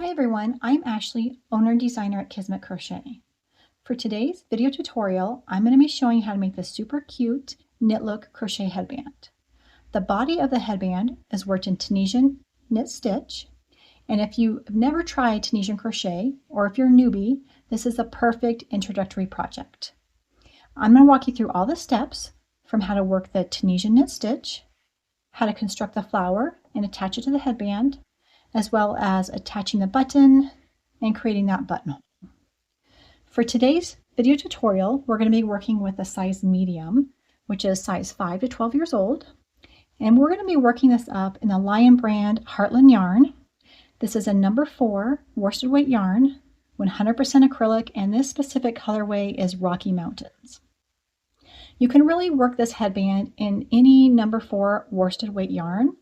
Hi everyone, I'm Ashley, owner and designer at Kismet Crochet. For today's video tutorial, I'm going to be showing you how to make this super cute knit look crochet headband. The body of the headband is worked in Tunisian Knit Stitch, and if you've never tried Tunisian Crochet, or if you're a newbie, this is a perfect introductory project. I'm going to walk you through all the steps from how to work the Tunisian Knit Stitch, how to construct the flower and attach it to the headband, as well as attaching the button and creating that buttonhole. For today's video tutorial, we're going to be working with a size medium, which is size 5 to 12 years old. And we're going to be working this up in the Lion brand Heartland yarn. This is a number 4 worsted weight yarn, 100% acrylic, and this specific colorway is Rocky Mountains. You can really work this headband in any number 4 worsted weight yarn.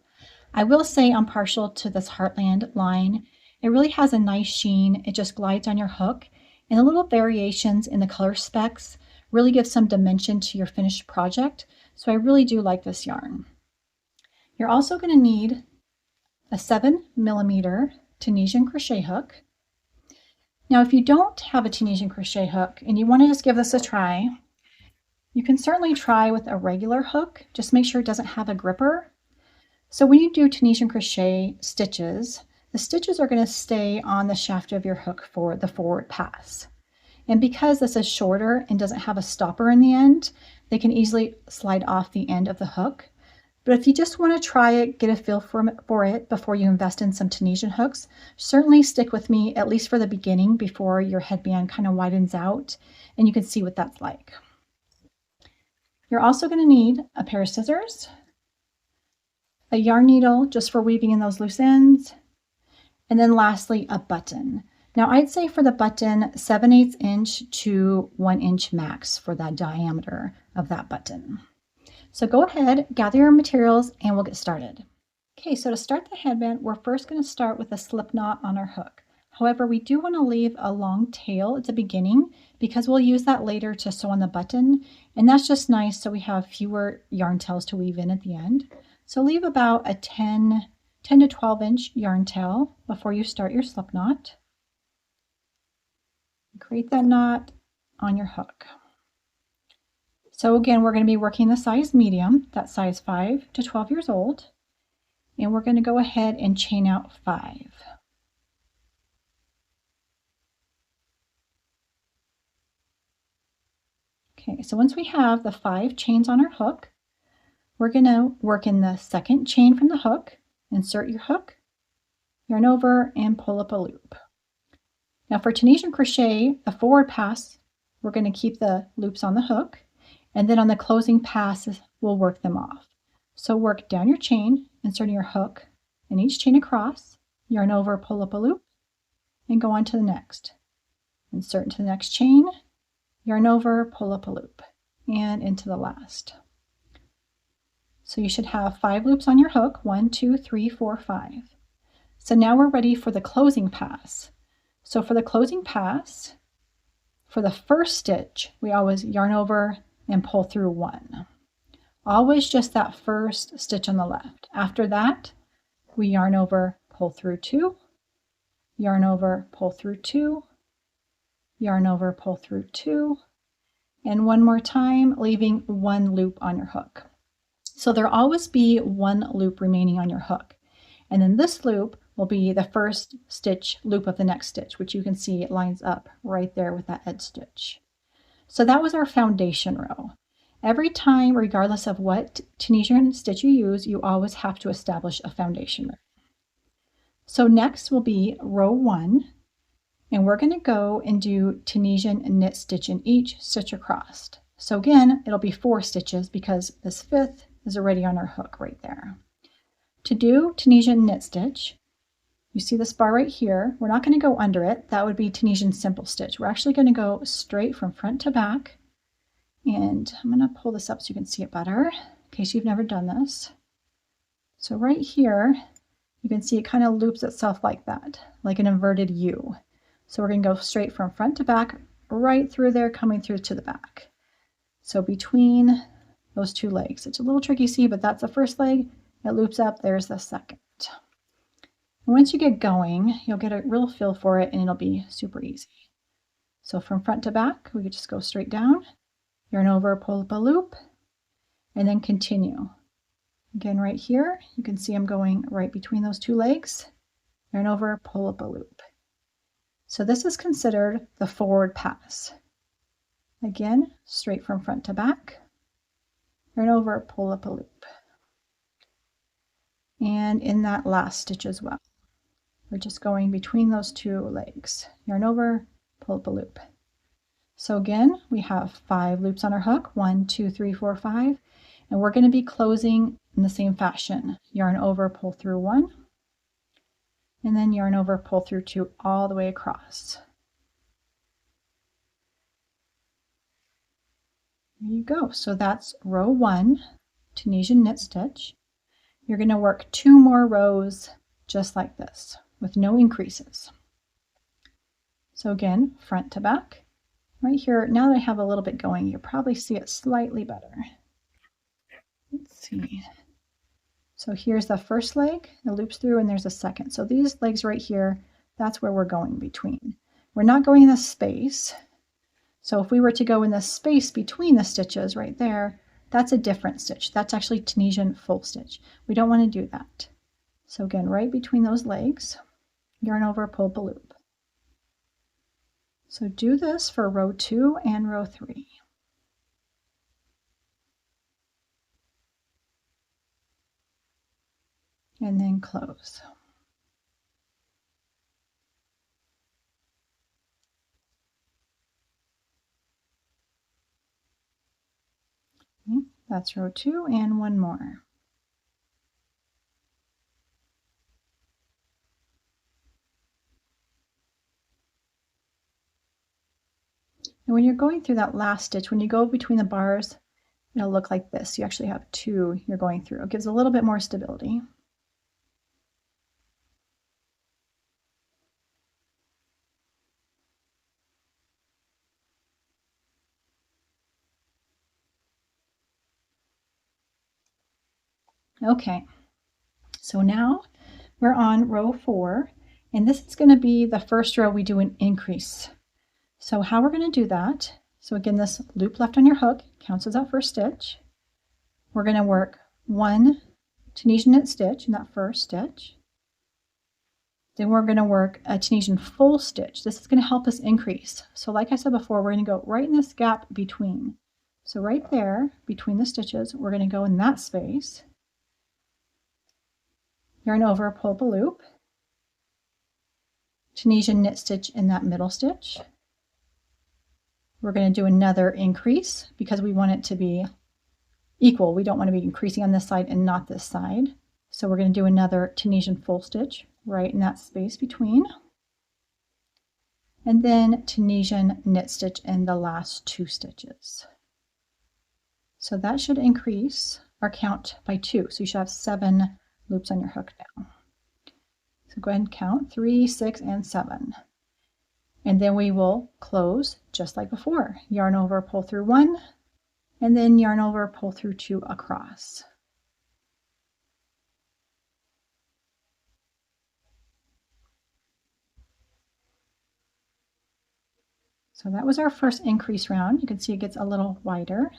I will say I'm partial to this Heartland line. It really has a nice sheen. It just glides on your hook, and the little variations in the color specs really give some dimension to your finished project. So I really do like this yarn. You're also going to need a 7mm Tunisian crochet hook. Now, if you don't have a Tunisian crochet hook and you want to just give this a try, you can certainly try with a regular hook. Just make sure it doesn't have a gripper. So when you do Tunisian crochet stitches, the stitches are going to stay on the shaft of your hook for the forward pass. And because this is shorter and doesn't have a stopper in the end, they can easily slide off the end of the hook. But if you just want to try it, get a feel for it before you invest in some Tunisian hooks, certainly stick with me, at least for the beginning, before your headband kind of widens out and you can see what that's like. You're also going to need a pair of scissors, a yarn needle just for weaving in those loose ends, and then lastly a button. Now I'd say for the button 7/8 inch to 1 inch max for that diameter of that button. So go ahead, gather your materials, and we'll get started. Okay, so to start the headband, we're first going to start with a slip knot on our hook. However, we do want to leave a long tail at the beginning because we'll use that later to sew on the button, and that's just nice so we have fewer yarn tails to weave in at the end. So leave about a 10 to 12 inch yarn tail before you start your slip knot. Create that knot on your hook. So again, we're going to be working the size medium, that's size 5 to 12 years old, and we're going to go ahead and chain out 5. Okay, so once we have the 5 chains on our hook, we're going to work in the second chain from the hook, insert your hook, yarn over, and pull up a loop. Now for Tunisian crochet, the forward pass, we're going to keep the loops on the hook, and then on the closing passes, we'll work them off. So work down your chain, inserting your hook in each chain across, yarn over, pull up a loop, and go on to the next. Insert into the next chain, yarn over, pull up a loop, and into the last. So you should have 5 loops on your hook, 1, 2, 3, 4, 5. So now we're ready for the closing pass. So for the closing pass, for the first stitch, we always yarn over and pull through 1. Always just that first stitch on the left. After that, we yarn over, pull through 2, yarn over, pull through 2, yarn over, pull through 2, and one more time, leaving 1 loop on your hook. So there'll always be 1 loop remaining on your hook. And then this loop will be the first stitch loop of the next stitch, which you can see it lines up right there with that edge stitch. So that was our foundation row. Every time, regardless of what Tunisian stitch you use, you always have to establish a foundation row. So next will be row 1, and we're going to go and do Tunisian knit stitch in each stitch across. So again, it'll be 4 stitches because this 5th is already on our hook right there. To do Tunisian knit stitch, you see this bar right here. We're not going to go under it. That would be Tunisian simple stitch. We're actually going to go straight from front to back. And I'm going to pull this up so you can see it better in case you've never done this. So right here, you can see it kind of loops itself like that, like an inverted U. So we're going to go straight from front to back, right through there, coming through to the back. So between those 2 legs. It's a little tricky to see, but that's the first leg. It loops up. There's the second. Once you get going, you'll get a real feel for it and it'll be super easy. So from front to back, we could just go straight down, yarn over, pull up a loop, and then continue. Again, right here, you can see I'm going right between those two legs, yarn over, pull up a loop. So this is considered the forward pass. Again, straight from front to back, yarn over, pull up a loop. And in that last stitch as well, we're just going between those two legs, yarn over, pull up a loop. So again, we have 5 loops on our hook, 1, 2, 3, 4, 5, and we're going to be closing in the same fashion. Yarn over, pull through 1, and then yarn over, pull through 2 all the way across. There you go. So that's row 1, Tunisian knit stitch. You're going to work 2 more rows just like this with no increases. So again, front to back. Right here, now that I have a little bit going, you'll probably see it slightly better. Let's see. So here's the first leg, it loops through, and there's a second. So these legs right here, that's where we're going between. We're not going in the space. So if we were to go in the space between the stitches right there, that's a different stitch. That's actually Tunisian full stitch. We don't want to do that. So again, right between those legs, yarn over, pull up a loop. So do this for row 2 and row 3. And then close. Okay, that's row 2 and 1 more. And when you're going through that last stitch, when you go between the bars, it'll look like this. You actually have 2 you're going through. It gives a little bit more stability. Okay, so now we're on row 4, and this is going to be the first row we do an increase. So how we're going to do that, so again, this loop left on your hook counts as that first stitch. We're going to work 1 Tunisian knit stitch in that first stitch. Then we're going to work a Tunisian full stitch. This is going to help us increase. So like I said before, we're going to go right in this gap between. So right there, between the stitches, we're going to go in that space. Yarn over, pull up a loop. Tunisian knit stitch in that middle stitch. We're going to do another increase because we want it to be equal. We don't want to be increasing on this side and not this side. So we're going to do another Tunisian full stitch right in that space between. And then Tunisian knit stitch in the last 2 stitches. So that should increase our count by 2. So you should have 7 loops on your hook now. So go ahead and count 3, 6, and 7. And then we will close just like before. Yarn over, pull through 1, and then yarn over, pull through 2 across. So that was our first increase round. You can see it gets a little wider.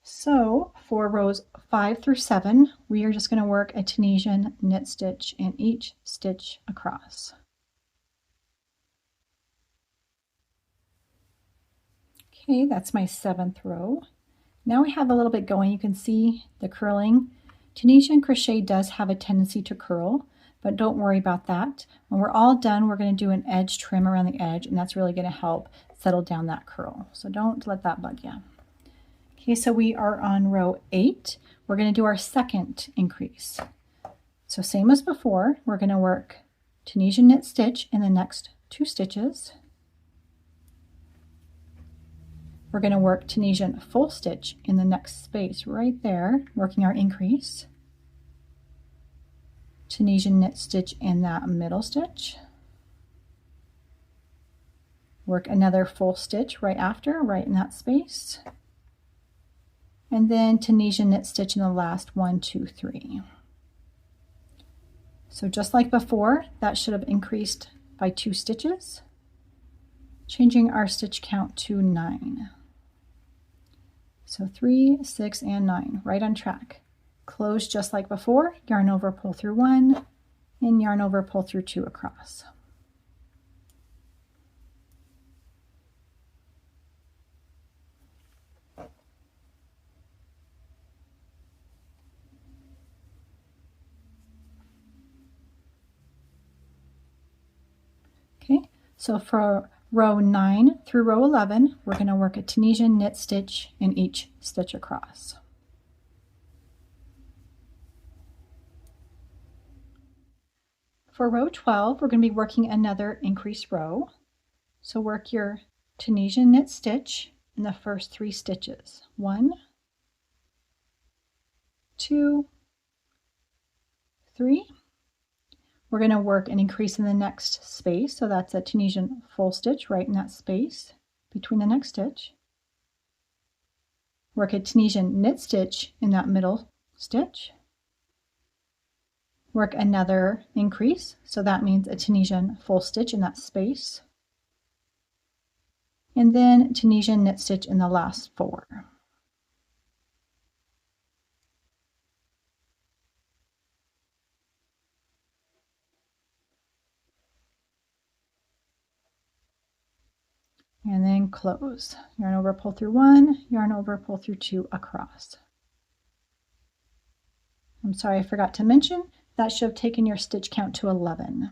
So for rows 5 through 7, we are just going to work a Tunisian knit stitch in each stitch across. Okay, that's my 7th row. Now we have a little bit going. You can see the curling. Tunisian crochet does have a tendency to curl, but don't worry about that. When we're all done, we're going to do an edge trim around the edge, and that's really going to help settle down that curl. So don't let that bug you. Okay, so we are on row 8. We're going to do our second increase. So same as before, we're going to work Tunisian knit stitch in the next 2 stitches. We're going to work Tunisian full stitch in the next space right there, working our increase. Tunisian knit stitch in that middle stitch. Work another full stitch right after, right in that space. And then Tunisian knit stitch in the last 1, 2, 3. So just like before, that should have increased by 2 stitches, changing our stitch count to 9. So 3, 6, and 9, right on track. Close just like before, yarn over, pull through 1, and yarn over, pull through 2 across. Okay, so for row 9 through row 11, we're going to work a Tunisian knit stitch in each stitch across. For row 12, we're going to be working another increased row. So work your Tunisian knit stitch in the first 3 stitches. 1, 2, 3. We're going to work an increase in the next space, so that's a Tunisian full stitch right in that space between the next stitch. Work a Tunisian knit stitch in that middle stitch. Work another increase, so that means a Tunisian full stitch in that space. And then Tunisian knit stitch in the last 4. And then close. Yarn over, pull through 1, yarn over, pull through 2 across. I'm sorry, I forgot to mention, that should have taken your stitch count to 11.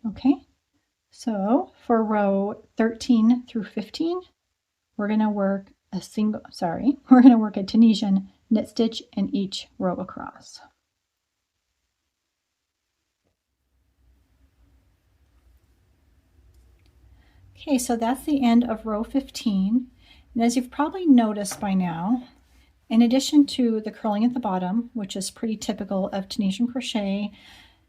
Okay, so for row 13 through 15, we're going to work a Tunisian knit stitch in each row across. Okay, so that's the end of row 15. And as you've probably noticed by now, in addition to the curling at the bottom, which is pretty typical of Tunisian crochet,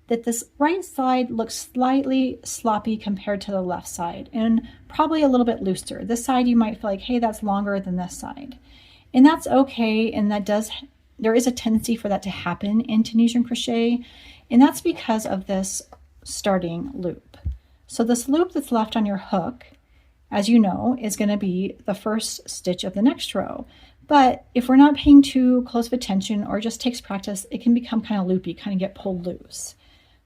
that this right side looks slightly sloppy compared to the left side and probably a little bit looser. This side you might feel like, hey, that's longer than this side. And that's okay, and there is a tendency for that to happen in Tunisian crochet, and that's because of this starting loop. So this loop that's left on your hook, as you know, is going to be the first stitch of the next row. But if we're not paying too close of attention or just takes practice, it can become kind of loopy, kind of get pulled loose.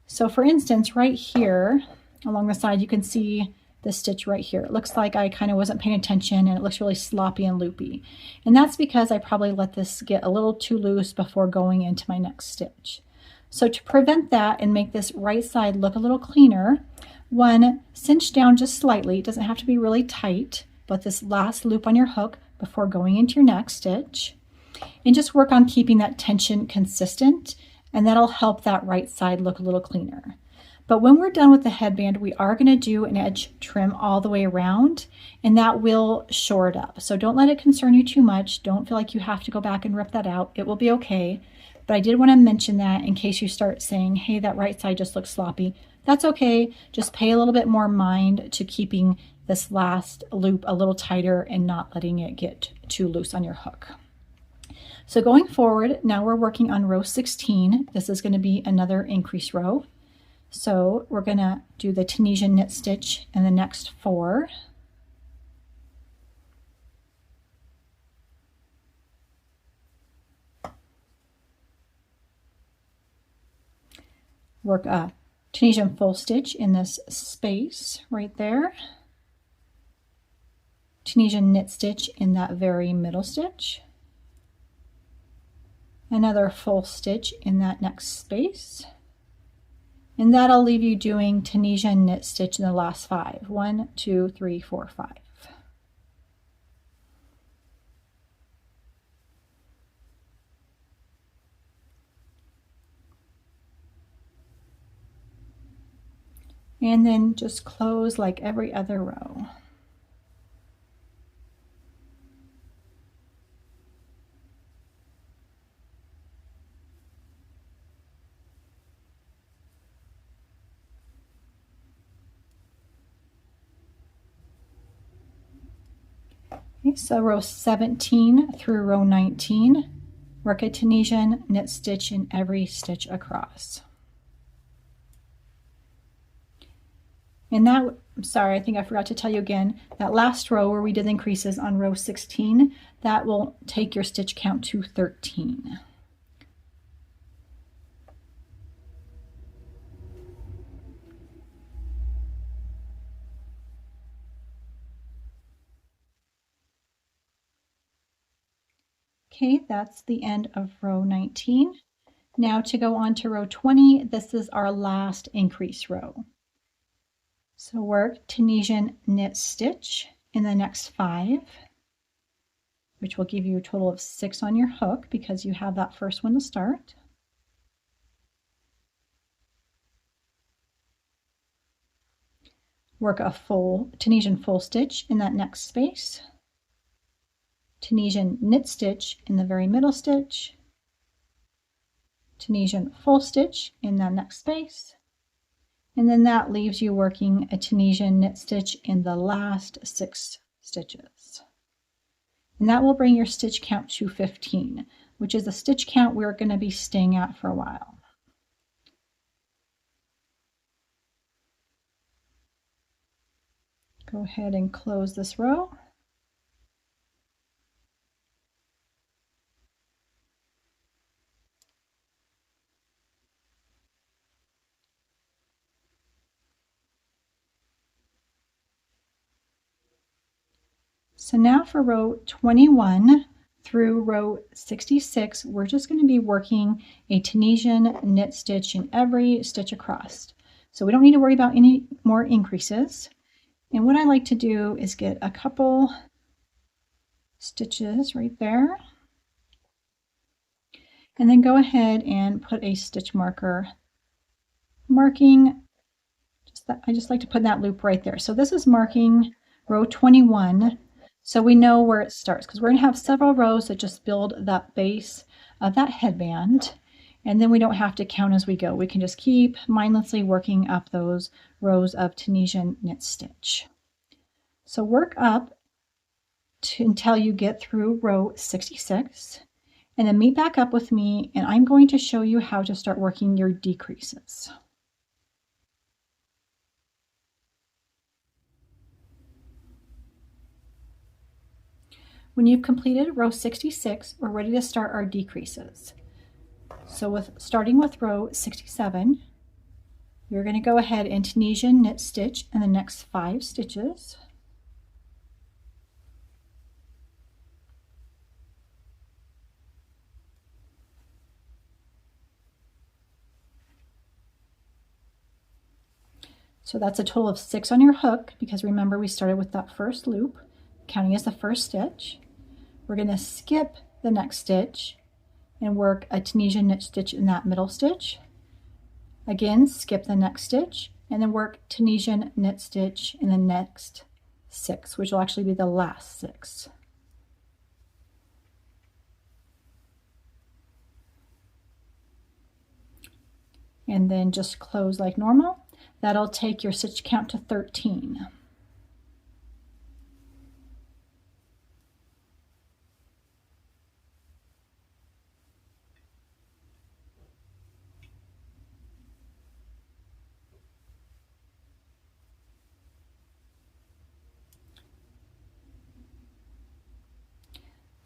So for instance, right here along the side, you can see this stitch right here. It looks like I kind of wasn't paying attention and it looks really sloppy and loopy. And that's because I probably let this get a little too loose before going into my next stitch. So to prevent that and make this right side look a little cleaner, one, cinch down just slightly. It doesn't have to be really tight, but this last loop on your hook before going into your next stitch. And just work on keeping that tension consistent, and that'll help that right side look a little cleaner. But when we're done with the headband, we are going to do an edge trim all the way around, and that will shore it up. So don't let it concern you too much. Don't feel like you have to go back and rip that out. It will be okay. But I did want to mention that in case you start saying, hey, that right side just looks sloppy. That's okay. Just pay a little bit more mind to keeping this last loop a little tighter and not letting it get too loose on your hook. So going forward, now we're working on row 16. This is going to be another increase row. So we're going to do the Tunisian knit stitch in the next 4. Work a Tunisian full stitch in this space right there. Tunisian knit stitch in that very middle stitch. Another full stitch in that next space. And that'll leave you doing Tunisian knit stitch in the last 5. 1, 2, 3, 4, 5. And then just close like every other row. Okay, so row 17 through row 19, work a Tunisian knit stitch in every stitch across. And that, I'm sorry, I think I forgot to tell you again, that last row where we did the increases on row 16, that will take your stitch count to 13. Okay, that's the end of row 19. Now to go on to row 20, this is our last increase row. So work Tunisian knit stitch in the next 5, which will give you a total of 6 on your hook because you have that first one to start. Work a full Tunisian full stitch in that next space. Tunisian knit stitch in the very middle stitch, Tunisian full stitch in that next space, and then that leaves you working a Tunisian knit stitch in the last 6 stitches. And that will bring your stitch count to 15, which is the stitch count we're going to be staying at for a while. Go ahead and close this row. So now for row 21 through row 66, we're just going to be working a Tunisian knit stitch in every stitch across. So we don't need to worry about any more increases. And what I like to do is get a couple stitches right there, and then go ahead and put a stitch marker marking. I just like to put that loop right there. So this is marking row 21. So we know where it starts because we're going to have several rows that just build that base of that headband, and then we don't have to count as we go. We can just keep mindlessly working up those rows of Tunisian knit stitch. So work up until you get through row 66, and then meet back up with me, and I'm going to show you how to start working your decreases. When you've completed row 66, we're ready to start our decreases. So starting with row 67, you're going to go ahead and Tunisian knit stitch in the next 5 stitches. So that's a total of 6 on your hook because remember we started with that first loop, counting as the first stitch. We're going to skip the next stitch and work a Tunisian knit stitch in that middle stitch. Again, skip the next stitch and then work Tunisian knit stitch in the next 6, which will actually be the last 6. And then just close like normal. That'll take your stitch count to 13.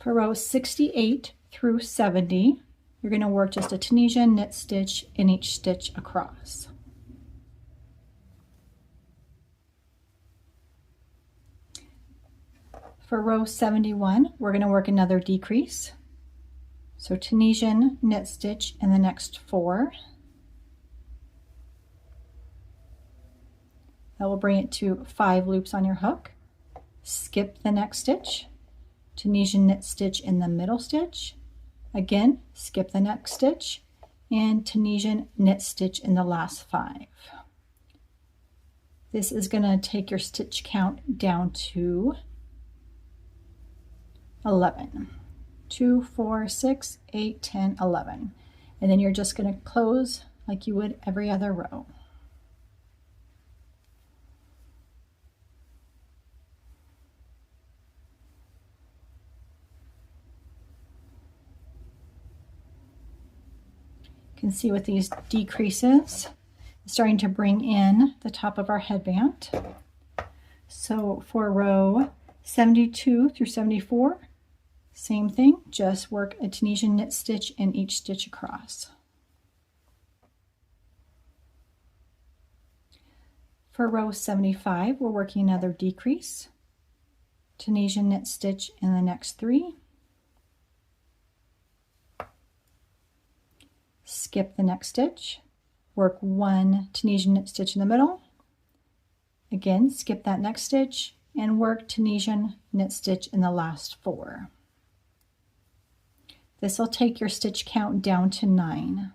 For rows 68 through 70, you're going to work just a Tunisian knit stitch in each stitch across. For row 71, we're going to work another decrease. So Tunisian knit stitch in the next 4. That will bring it to 5 loops on your hook. Skip the next stitch. Tunisian knit stitch in the middle stitch. Again, skip the next stitch and Tunisian knit stitch in the last 5. This is going to take your stitch count down to 11. 2, 4, 6, 8, 10, 11. And then you're just going to close like you would every other row. You can see with these decreases, it's starting to bring in the top of our headband. So for row 72 through 74, same thing, just work a Tunisian knit stitch in each stitch across. For row 75, we're working another decrease, Tunisian knit stitch in the next 3, skip the next stitch, work 1 Tunisian knit stitch in the middle, again skip that next stitch, and work Tunisian knit stitch in the last 4. This will take your stitch count down to 9.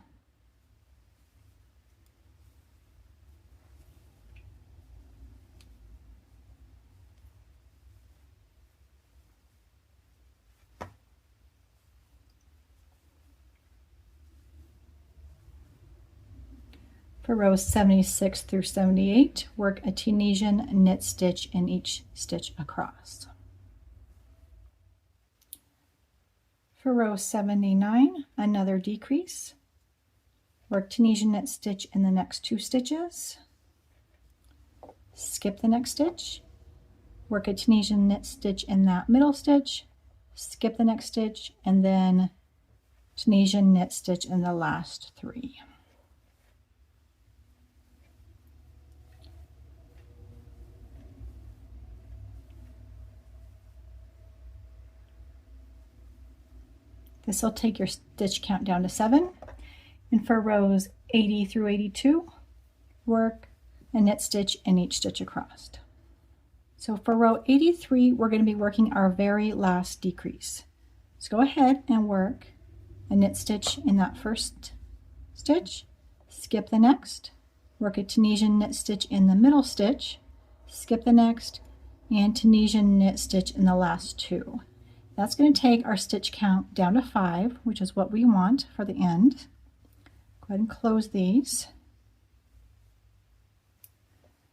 For rows 76 through 78, work a Tunisian knit stitch in each stitch across. For row 79, another decrease. Work Tunisian knit stitch in the next 2 stitches. Skip the next stitch. Work a Tunisian knit stitch in that middle stitch. Skip the next stitch, and then Tunisian knit stitch in the last 3. This will take your stitch count down to 7. And for rows 80 through 82, work a knit stitch in each stitch across. So for row 83, we're going to be working our very last decrease. So go ahead and work a knit stitch in that first stitch, skip the next, work a Tunisian knit stitch in the middle stitch, skip the next, and Tunisian knit stitch in the last 2. That's going to take our stitch count down to 5, which is what we want for the end. Go ahead and close these.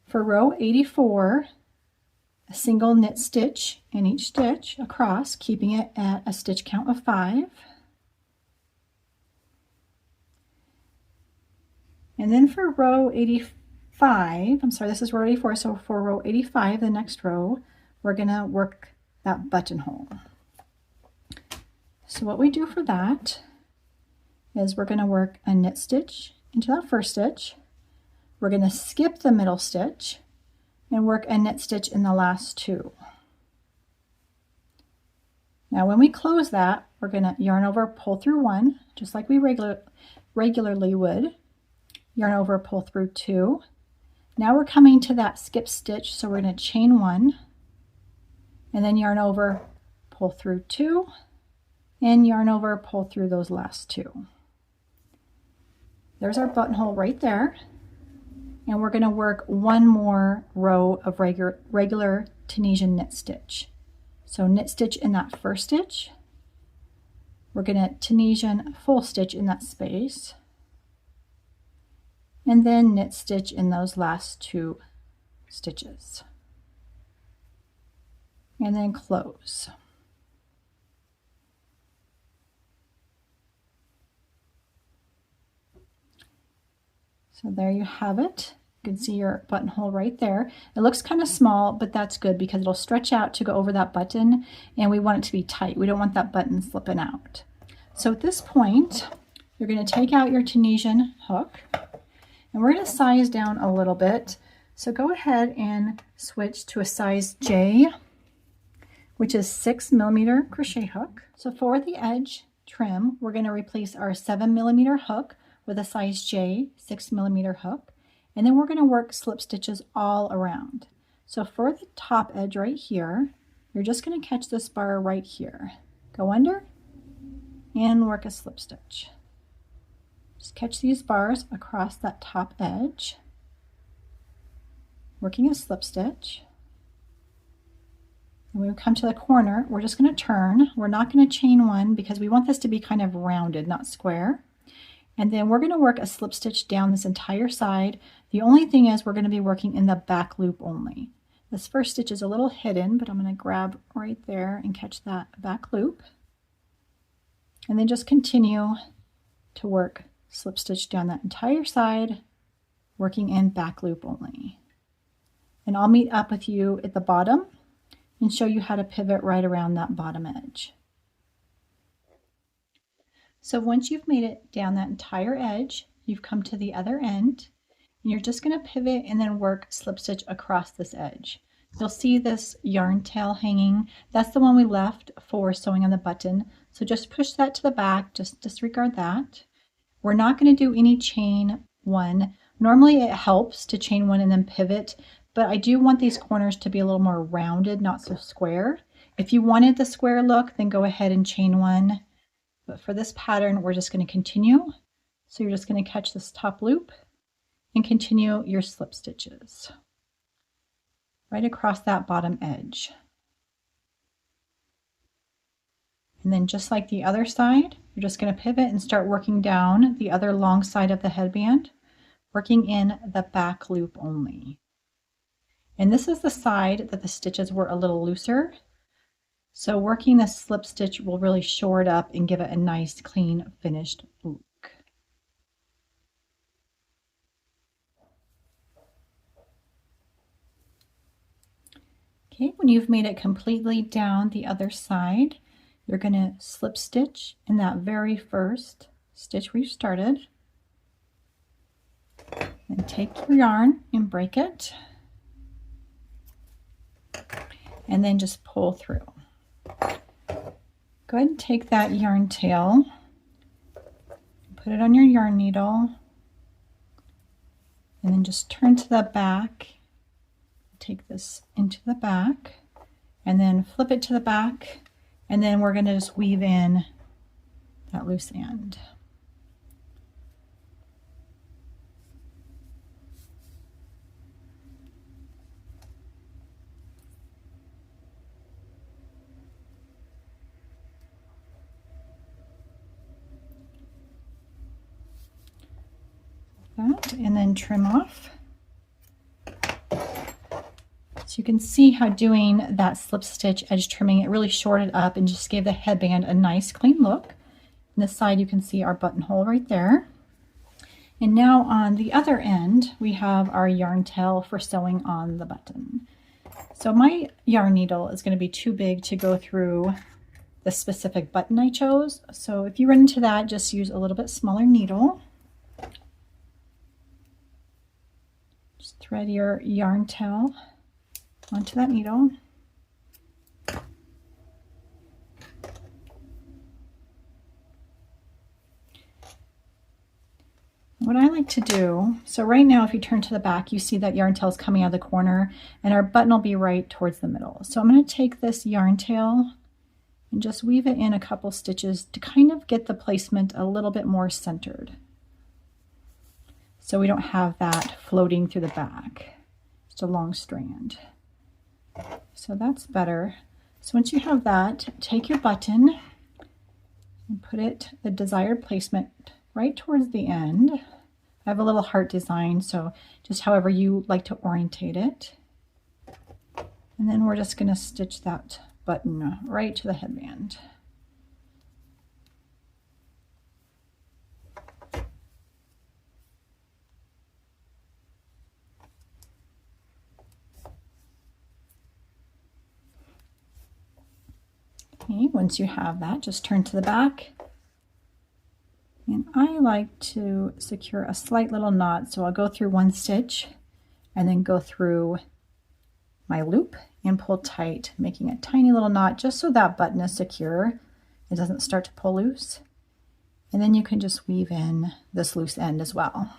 For row 84, a single knit stitch in each stitch across, keeping it at a stitch count of 5. And then for row 85, I'm sorry, this is row 84, so for row 85, the next row, we're going to work that buttonhole. So what we do for that is we're going to work a knit stitch into that first stitch. We're going to skip the middle stitch and work a knit stitch in the last 2. Now when we close that, we're going to yarn over, pull through 1, just like we regularly would. Yarn over, pull through 2. Now we're coming to that skip stitch, so we're going to chain 1, and then yarn over, pull through 2, and yarn over, pull through those last 2. There's our buttonhole right there. And we're going to work one more row of regular Tunisian knit stitch. So knit stitch in that first stitch. We're going to Tunisian full stitch in that space. And then knit stitch in those last 2 stitches. And then close. So there you have it. You can see your buttonhole right there. It looks kind of small, but that's good because it'll stretch out to go over that button, and we want it to be tight. We don't want that button slipping out. So at this point, you're going to take out your Tunisian hook, and we're going to size down a little bit. So go ahead and switch to a size J, which is 6mm crochet hook. So for the edge trim, we're going to replace our 7mm hook with a size J 6mm hook, and then we're going to work slip stitches all around. So for the top edge right here, you're just going to catch this bar right here, go under and work a slip stitch. Just catch these bars across that top edge, working a slip stitch. And when we come to the corner, we're just going to turn. We're not going to chain 1 because we want this to be kind of rounded, not square. And then we're going to work a slip stitch down this entire side. The only thing is we're going to be working in the back loop only. This first stitch is a little hidden, but I'm going to grab right there and catch that back loop. And then just continue to work slip stitch down that entire side, working in back loop only. And I'll meet up with you at the bottom and show you how to pivot right around that bottom edge. So once you've made it down that entire edge, you've come to the other end, and you're just going to pivot and then work slip stitch across this edge. You'll see this yarn tail hanging. That's the one we left for sewing on the button. So just push that to the back, just disregard that. We're not going to do any chain one. Normally it helps to chain one and then pivot, but I do want these corners to be a little more rounded, not so square. If you wanted the square look, then go ahead and chain one. But for this pattern, we're just going to continue. So you're just going to catch this top loop and continue your slip stitches right across that bottom edge. And then just like the other side, you're just going to pivot and start working down the other long side of the headband, working in the back loop only. And this is the side that the stitches were a little looser. So working this slip stitch will really shore it up and give it a nice, clean, finished look. Okay, when you've made it completely down the other side, you're going to slip stitch in that very first stitch where you started. And take your yarn and break it. And then just pull through. Go ahead and take that yarn tail, put it on your yarn needle, and then just turn to the back. Take this into the back, and then flip it to the back, and then we're going to just weave in that loose end. And then trim off. So you can see how doing that slip stitch edge trimming, it really shored it up and just gave the headband a nice clean look. On this side you can see our buttonhole right there. And now on the other end we have our yarn tail for sewing on the button. So my yarn needle is going to be too big to go through the specific button I chose. So if you run into that, just use a little bit smaller needle. Just thread your yarn tail onto that needle. What I like to do, so right now if you turn to the back, you see that yarn tail is coming out of the corner and our button will be right towards the middle. So I'm going to take this yarn tail and just weave it in a couple stitches to kind of get the placement a little bit more centered, so we don't have that floating through the back. Just a long strand. So that's better. So once you have that, take your button and put it the desired placement right towards the end. I have a little heart design, so just however you like to orientate it. And then we're just going to stitch that button right to the headband. Okay, once you have that, just turn to the back. And I like to secure a slight little knot, so I'll go through one stitch and then go through my loop and pull tight, making a tiny little knot just so that button is secure. It doesn't start to pull loose. And then you can just weave in this loose end as well.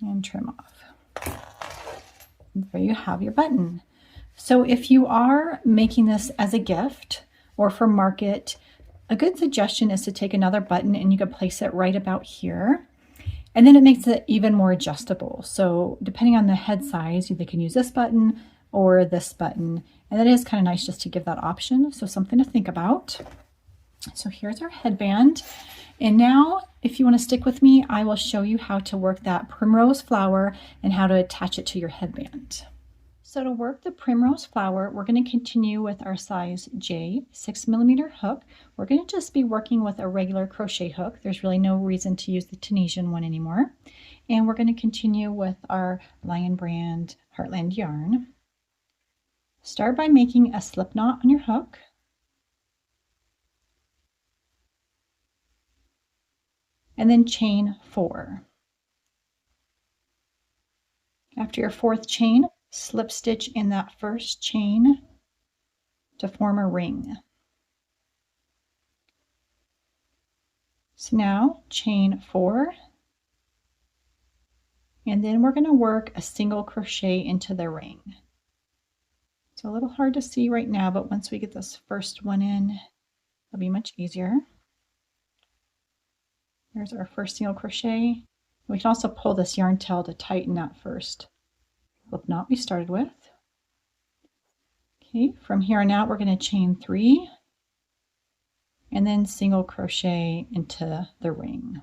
And trim off. There you have your button. So if you are making this as a gift or for market, a good suggestion is to take another button and you can place it right about here. And then it makes it even more adjustable. So depending on the head size, they can use this button or this button. And that is kind of nice just to give that option. So something to think about. So here's our headband. And now, if you want to stick with me, I will show you how to work that primrose flower and how to attach it to your headband. So to work the Primrose flower, we're going to continue with our size J 6mm hook. We're going to just be working with a regular crochet hook. There's really no reason to use the Tunisian one anymore. And we're going to continue with our Lion Brand Heartland yarn. Start by making a slip knot on your hook. And then chain 4. After your 4th chain, slip stitch in that first chain to form a ring. So now chain 4, and then we're going to work a single crochet into the ring. It's a little hard to see right now, but once we get this first one in, it'll be much easier. There's our first single crochet. We can also pull this yarn tail to tighten that first slip knot we started with. Okay, from here on out we're going to chain 3 and then single crochet into the ring.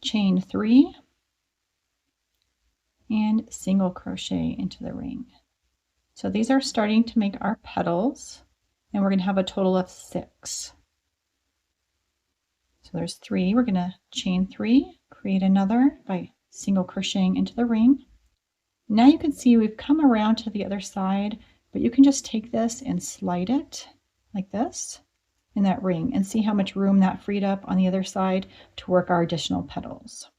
Chain 3 and single crochet into the ring. So these are starting to make our petals, and we're going to have a total of 6. So there's 3. We're going to chain 3, create another by single crocheting into the ring. Now you can see we've come around to the other side, but you can just take this and slide it like this in that ring and see how much room that freed up on the other side to work our additional petals.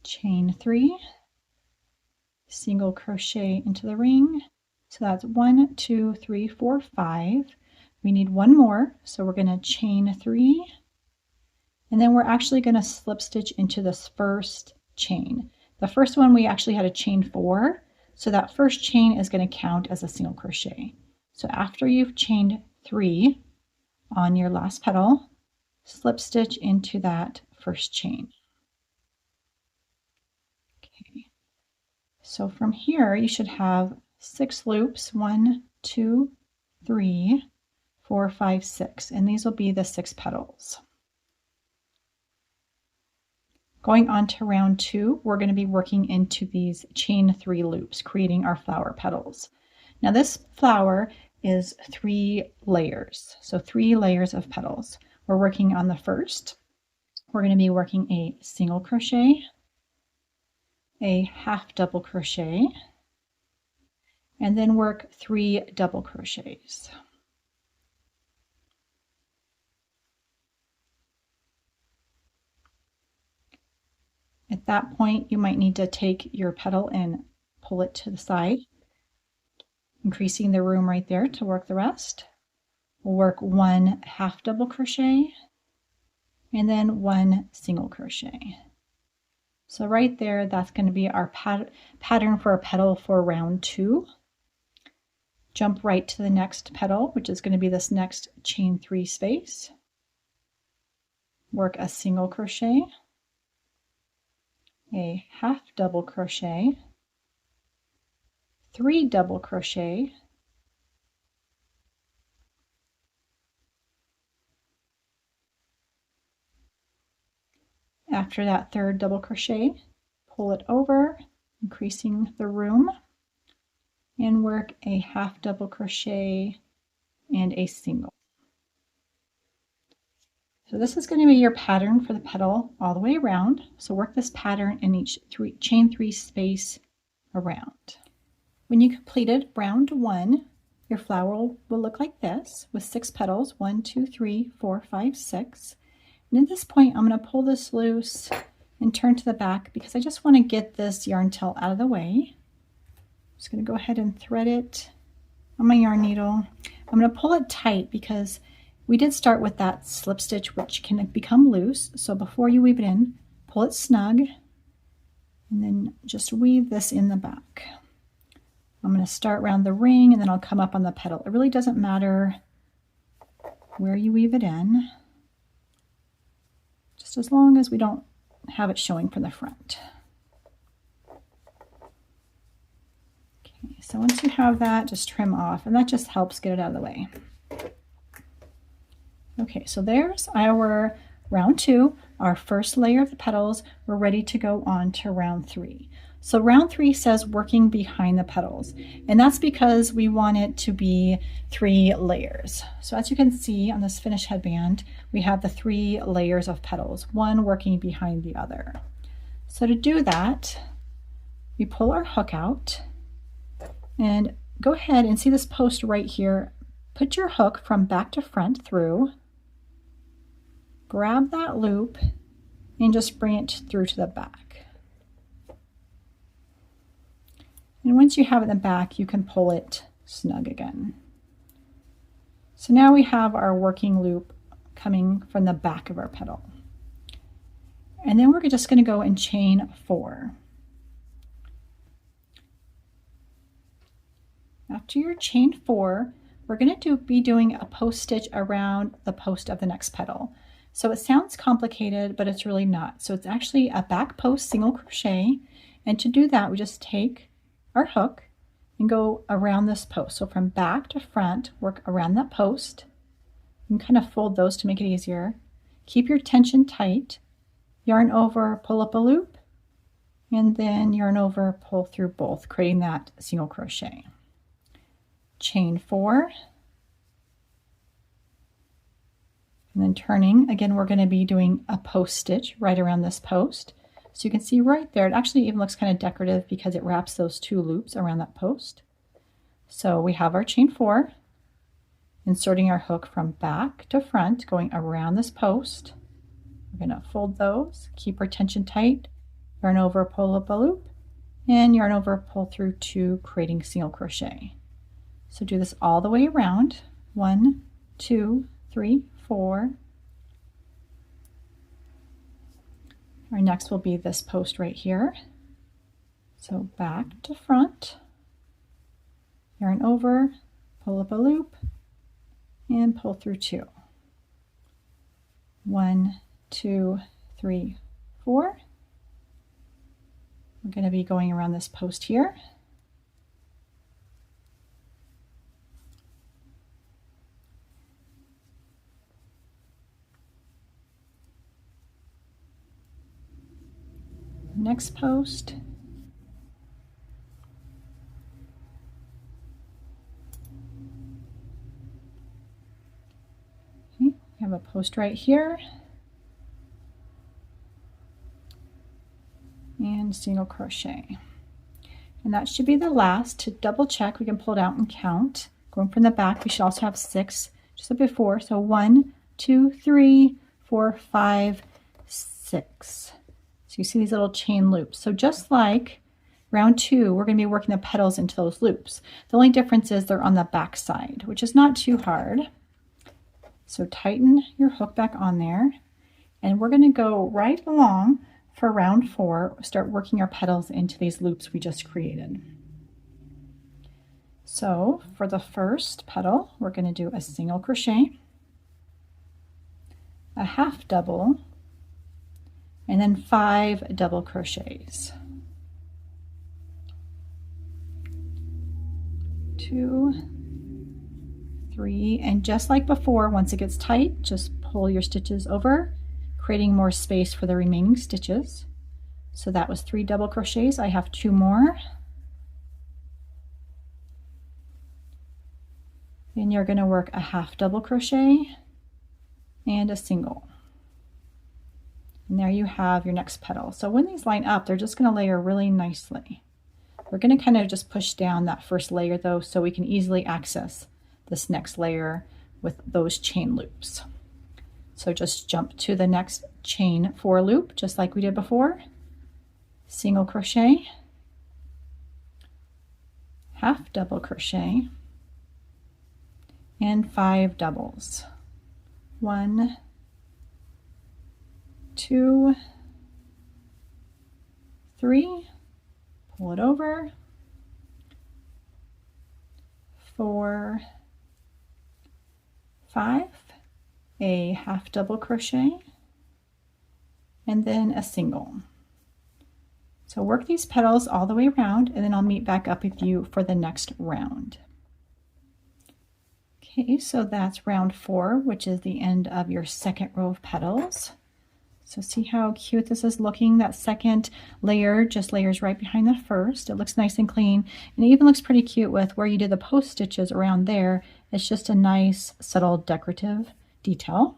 Chain 3, single crochet into the ring. So that's 1, 2, 3, 4, 5. We need one more, so we're going to chain 3, and then we're actually going to slip stitch into this first chain. The first one we actually had a chain 4, so that first chain is going to count as a single crochet. So after you've chained 3 on your last petal, slip stitch into that first chain. Okay. So from here you should have 6 loops, 1, 2, 3, 4, 5, 6, and these will be the 6 petals. Going on to round 2, we're going to be working into these chain 3 loops, creating our flower petals. Now this flower is 3 layers, so 3 layers of petals. We're working on the first. We're going to be working a single crochet, a half double crochet, and then work 3 double crochets. At that point, you might need to take your petal and pull it to the side, increasing the room right there to work the rest. We'll work 1 half double crochet and then 1 single crochet. So right there, that's going to be our pattern for a petal for round 2. Jump right to the next petal, which is going to be this next chain 3 space. Work a single crochet, a half double crochet, 3 double crochet, after that 3rd double crochet, pull it over, increasing the room, and work a half double crochet and a single. So this is going to be your pattern for the petal all the way around. So work this pattern in each chain 3 space around. When you completed round 1, your flower will look like this with 6 petals, 1, 2, 3, 4, 5, 6. And at this point, I'm going to pull this loose and turn to the back because I just want to get this yarn tail out of the way. I'm just going to go ahead and thread it on my yarn needle. I'm going to pull it tight because we did start with that slip stitch, which can become loose. So before you weave it in, pull it snug and then just weave this in the back. I'm going to start around the ring and then I'll come up on the petal. It really doesn't matter where you weave it in, just as long as we don't have it showing from the front. Okay, so once you have that, just trim off, and that just helps get it out of the way. Okay, so there's our round 2. our first layer of the petals, we're ready to go on to round 3. So round 3 says working behind the petals, and that's because we want it to be 3 layers. So as you can see on this finished headband, we have the 3 layers of petals, one working behind the other. So to do that, we pull our hook out and go ahead and see this post right here. Put your hook from back to front through, grab that loop, and just bring it through to the back. And once you have it in the back, you can pull it snug again. So now we have our working loop coming from the back of our petal. And then we're just going to go and chain 4. After your chain 4, we're going to be doing a post stitch around the post of the next petal. So it sounds complicated, but it's really not. So it's actually a back post single crochet. And to do that, we just take our hook and go around this post. So from back to front, work around that post. You can kind of fold those to make it easier. Keep your tension tight. Yarn over, pull up a loop, and then yarn over, pull through both, creating that single crochet. Chain 4, and then turning. Again, we're going to be doing a post stitch right around this post. So you can see right there, it actually even looks kind of decorative because it wraps those 2 loops around that post. So we have our chain 4, inserting our hook from back to front, going around this post. We're going to fold those, keep our tension tight, yarn over, pull up a loop, and yarn over, pull through 2, creating single crochet. So do this all the way around. 1, 2, 3, 4. Our next will be this post right here. So back to front, yarn over, pull up a loop, and pull through 2. 1, 2, 3, 4. We're going to be going around this post here. Next post. Okay, we have a post right here. And single crochet. And that should be the last. To double check, we can pull it out and count. Going from the back, we should also have 6, just like before. So 1, 2, 3, 4, 5, 6. So you see these little chain loops. So just like round 2, we're going to be working the petals into those loops. The only difference is they're on the back side, which is not too hard. So tighten your hook back on there. And we're going to go right along for round 4, start working our petals into these loops we just created. So for the first petal, we're going to do a single crochet, a half double, and then 5 double crochets. 2, 3, and just like before, once it gets tight, just pull your stitches over, creating more space for the remaining stitches. So that was 3 double crochets. I have 2 more. Then you're going to work a half double crochet and a single. And there you have your next petal. So when these line up, they're just going to layer really nicely. We're going to kind of just push down that first layer though, so we can easily access this next layer with those chain loops. So just jump to the next chain 4 loop, just like we did before. Single crochet, half double crochet, and 5 doubles. 1, 2, 3, pull it over, 4, 5, a half double crochet, and then a single. So work these petals all the way around, and then I'll meet back up with you for the next round. Okay, so that's round 4, which is the end of your second row of petals. So see how cute this is looking? That second layer just layers right behind the first. It looks nice and clean, and it even looks pretty cute with where you did the post stitches around there. It's just a nice subtle decorative detail.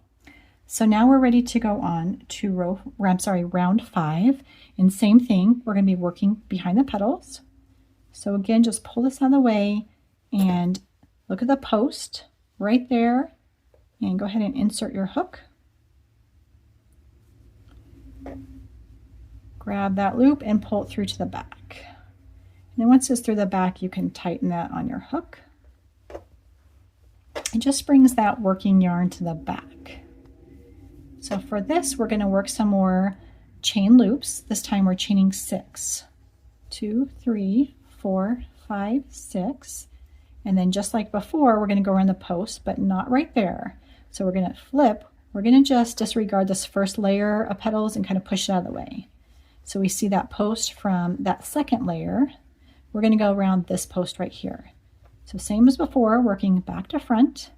So now we're ready to go on to round 5, and same thing, we're going to be working behind the petals. So again, just pull this out of the way and look at the post right there, and go ahead and insert your hook. Grab that loop and pull it through to the back. And then once it's through the back, you can tighten that on your hook. It just brings that working yarn to the back. So for this, we're going to work some more chain loops. This time we're chaining 6. 2, 3, 4, 5, 6. And then just like before, we're going to go around the post, but not right there. So we're going to flip. We're going to just disregard this first layer of petals and kind of push it out of the way. So we see that post from that second layer. We're going to go around this post right here. So same as before, working back to front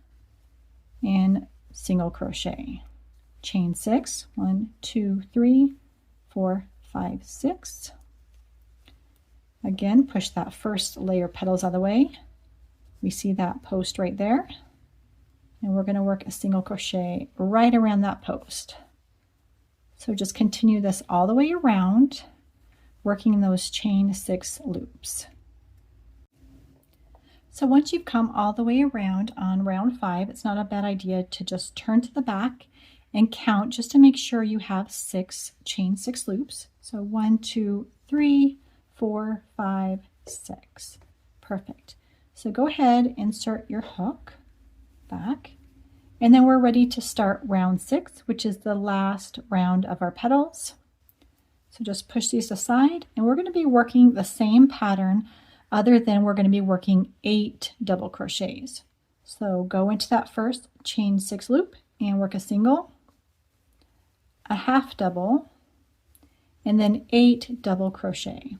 and single crochet. Chain 6, 1, 2, 3, 4, 5, 6. Again, push that first layer of petals out of the way. We see that post right there. And we're going to work a single crochet right around that post. So just continue this all the way around, working in those chain 6 loops. So once you've come all the way around on round 5, it's not a bad idea to just turn to the back and count just to make sure you have 6 chain 6 loops. So 1, 2, 3, 4, 5, 6. Perfect. So go ahead, insert your hook back. And then we're ready to start round 6, which is the last round of our petals. So just push these aside, and we're going to be working the same pattern, other than we're going to be working 8 double crochets. So go into that first chain 6 loop and work a single, a half double, and then 8 double crochet.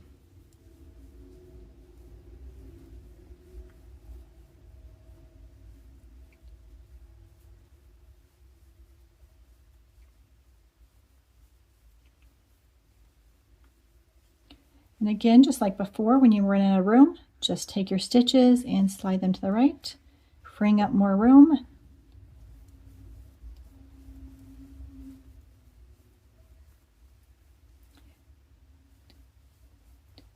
And again, just like before, when you run out of room, just take your stitches and slide them to the right, freeing up more room.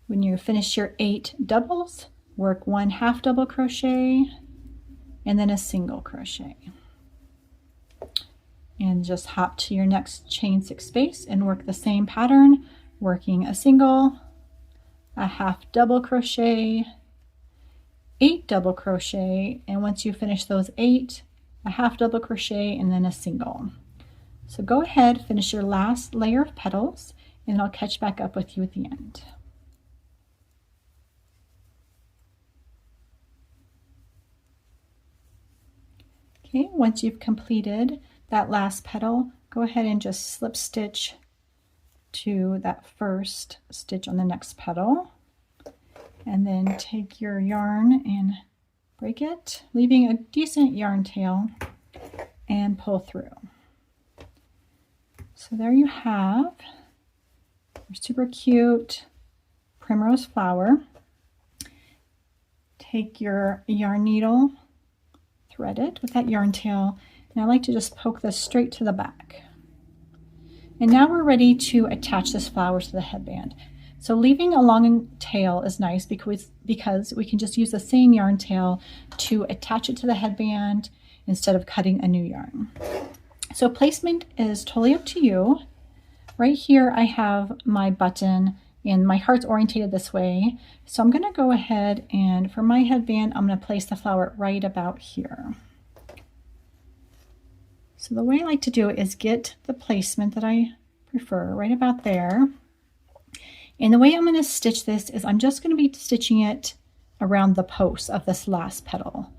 When you finish your 8 doubles, work 1 half double crochet and then a single crochet. And just hop to your next chain 6 space and work the same pattern, working a single, a half double crochet, 8 double crochet, and once you finish those 8, a half double crochet and then a single. So go ahead, finish your last layer of petals, and I'll catch back up with you at the end. Okay, once you've completed that last petal, go ahead and just slip stitch to that first stitch on the next petal, and then take your yarn and break it, leaving a decent yarn tail, and pull through. So there you have your super cute primrose flower. Take your yarn needle, thread it with that yarn tail, and I like to just poke this straight to the back. And now we're ready to attach this flower to the headband. So leaving a long tail is nice because we can just use the same yarn tail to attach it to the headband instead of cutting a new yarn. So placement is totally up to you. Right here I have my button and my heart's orientated this way. So I'm going to go ahead and for my headband, I'm going to place the flower right about here. So the way I like to do it is get the placement that I prefer right about there. And the way I'm going to stitch this is I'm just going to be stitching it around the post of this last petal.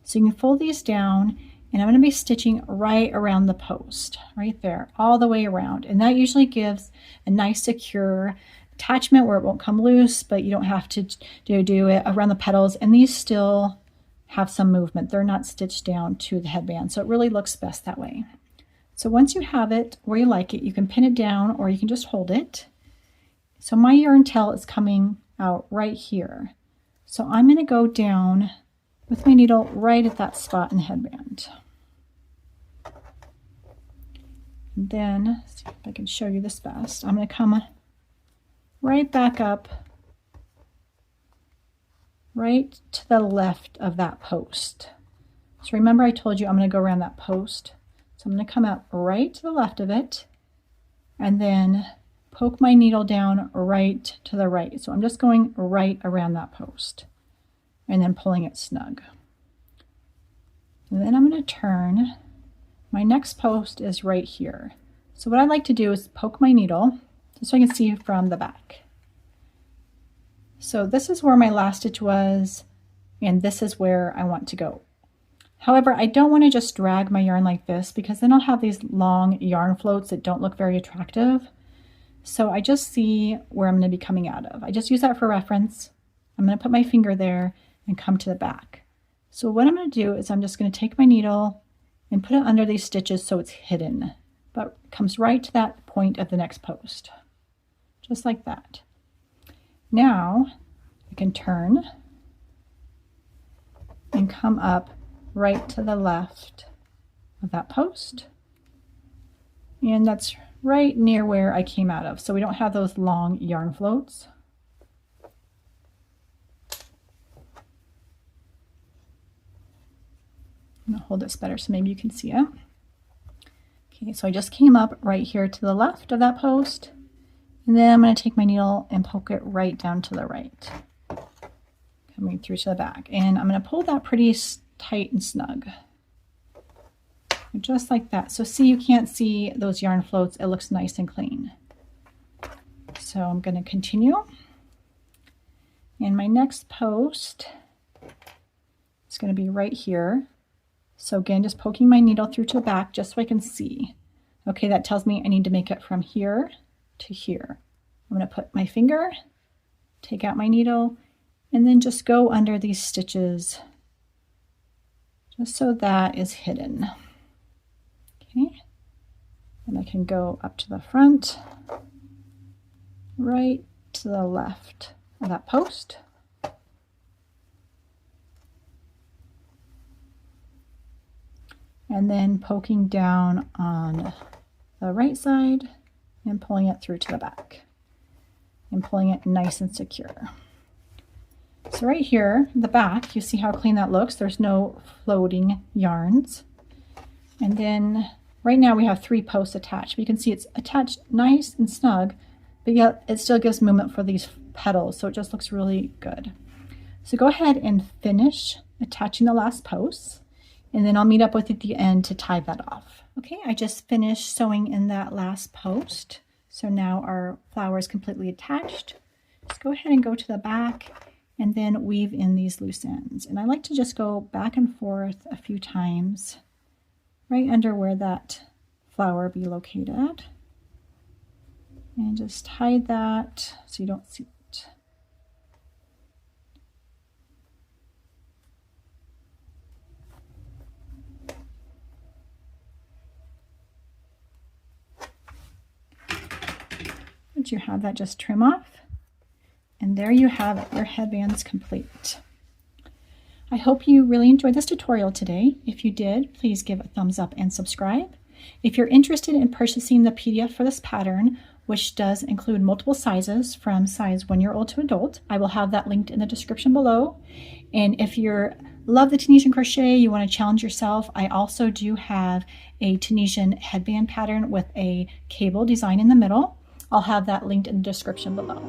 So you can fold these down, and I'm going to be stitching right around the post, right there, all the way around. And that usually gives a nice secure attachment where it won't come loose, but you don't have to do it around the petals. And these still have some movement. They're not stitched down to the headband, so it really looks best that way. So once you have it where you like it, you can pin it down or you can just hold it. So my yarn tail is coming out right here. So I'm going to go down with my needle right at that spot in the headband. And then, see if I can show you this best, I'm going to come right back up, right to the left of that post. So remember I told you I'm going to go around that post. So I'm going to come out right to the left of it and then poke my needle down right to the right. So I'm just going right around that post and then pulling it snug. And then I'm going to turn. My next post is right here. So what I like to do is poke my needle just so I can see from the back. So this is where my last stitch was, and this is where I want to go. However, I don't want to just drag my yarn like this because then I'll have these long yarn floats that don't look very attractive. So I just see where I'm going to be coming out of. I just use that for reference. I'm going to put my finger there and come to the back. So what I'm going to do is I'm just going to take my needle and put it under these stitches so it's hidden, but comes right to that point of the next post, just like that. Now I can turn and come up right to the left of that post, and that's right near where I came out of, so we don't have those long yarn floats. I'm going to hold this better so maybe you can see it. Okay, so I just came up right here to the left of that post, and then I'm going to take my needle and poke it right down to the right, coming through to the back, and I'm going to pull that pretty tight and snug, just like that. So see, you can't see those yarn floats. It looks nice and clean. So I'm going to continue, and my next post is going to be right here. So again, just poking my needle through to the back just so I can see. Okay, that tells me I need to make it from here to here. I'm going to put my finger, take out my needle, and then just go under these stitches just so that is hidden. Okay, and I can go up to the front, right to the left of that post. And then poking down on the right side and pulling it through to the back and pulling it nice and secure. So right here, the back, you see how clean that looks. There's no floating yarns. And then right now we have 3 posts attached. But you can see it's attached nice and snug, but yet it still gives movement for these petals, so it just looks really good. So go ahead and finish attaching the last post, and then I'll meet up with you at the end to tie that off. Okay, I just finished sewing in that last post. So now our flower is completely attached. Just go ahead and go to the back and then weave in these loose ends. And I like to just go back and forth a few times right under where that flower be located. And just hide that so you don't see it. Once you have that, just trim off, and there you have it. Your headband's complete. I hope you really enjoyed this tutorial today. If you did, please give a thumbs up and subscribe. If you're interested in purchasing the PDF for this pattern, which does include multiple sizes from size 1-year-old to adult, I will have that linked in the description below. And if you love the Tunisian crochet, you want to challenge yourself, I also do have a Tunisian headband pattern with a cable design in the middle. I'll have that linked in the description below.